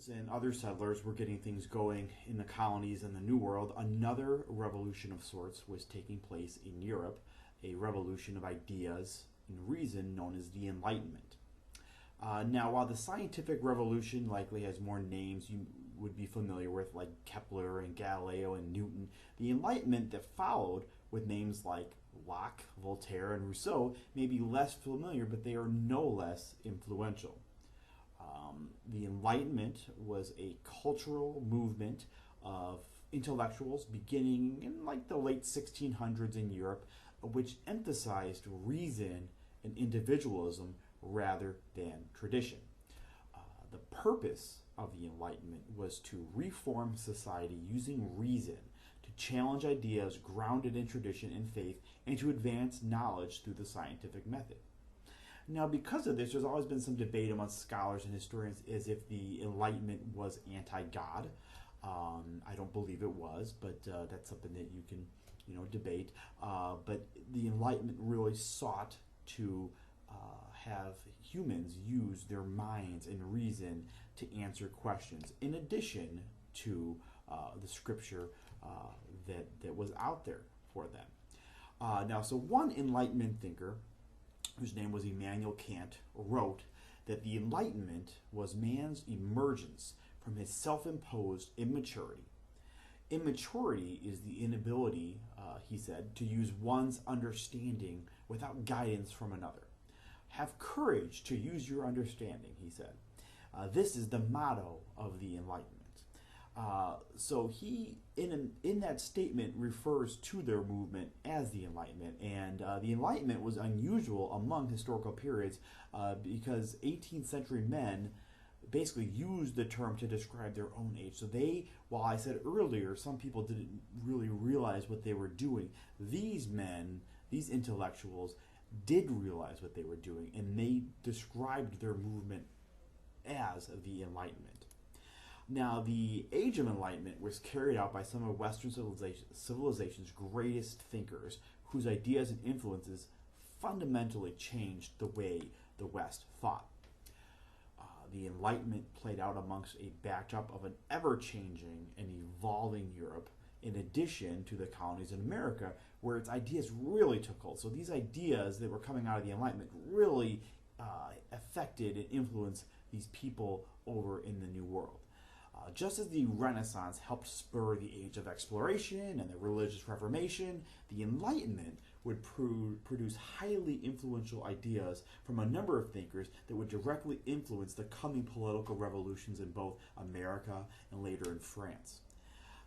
and other settlers were getting things going in the colonies and the New World, another revolution of sorts was taking place in Europe, a revolution of ideas and reason known as the Enlightenment. Now, while the scientific revolution likely has more names you would be familiar with, like Kepler and Galileo and Newton, the Enlightenment that followed, with names like Locke, Voltaire, and Rousseau, may be less familiar, but they are no less influential. The Enlightenment was a cultural movement of intellectuals beginning in like the late 1600s in Europe, which emphasized reason and individualism rather than tradition. The purpose of the Enlightenment was to reform society using reason, to challenge ideas grounded in tradition and faith, and to advance knowledge through the scientific method. Now, because of this, there's always been some debate among scholars and historians as if the Enlightenment was anti-God. I don't believe it was, but that's something that you can, debate. But the Enlightenment really sought to have humans use their minds and reason to answer questions, in addition to the scripture that was out there for them. Now, so one Enlightenment thinker, whose name was Immanuel Kant, wrote that the Enlightenment was man's emergence from his self-imposed immaturity. Immaturity is the inability, he said, to use one's understanding without guidance from another. Have courage to use your understanding, he said. This is the motto of the Enlightenment. So he, in that statement, refers to their movement as the Enlightenment. And the Enlightenment was unusual among historical periods because 18th century men basically used the term to describe their own age. So they, while I said earlier, some people didn't really realize what they were doing, these men, these intellectuals, did realize what they were doing, and they described their movement as the Enlightenment. Now, the Age of Enlightenment was carried out by some of Western civilization's greatest thinkers, whose ideas and influences fundamentally changed the way the West thought. The Enlightenment played out amongst a backdrop of an ever-changing and evolving Europe, in addition to the colonies in America, where its ideas really took hold. So these ideas that were coming out of the Enlightenment really affected and influenced these people over in the New World. Just as the Renaissance helped spur the age of exploration and the religious Reformation, the Enlightenment would produce highly influential ideas from a number of thinkers that would directly influence the coming political revolutions in both America and later in France.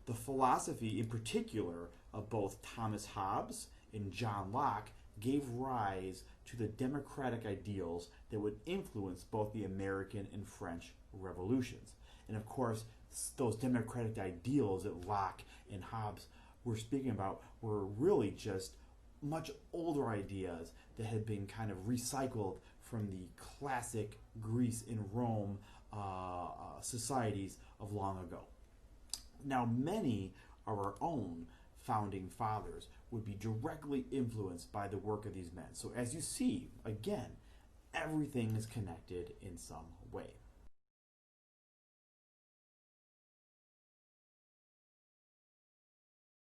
The philosophy, in particular, of both Thomas Hobbes and John Locke gave rise to the democratic ideals that would influence both the American and French revolutions. And of course, those democratic ideals that Locke and Hobbes were speaking about were really just much older ideas that had been kind of recycled from the classic Greece and Rome societies of long ago. Now, many of our own founding fathers would be directly influenced by the work of these men. So as you see, again, everything is connected in some way.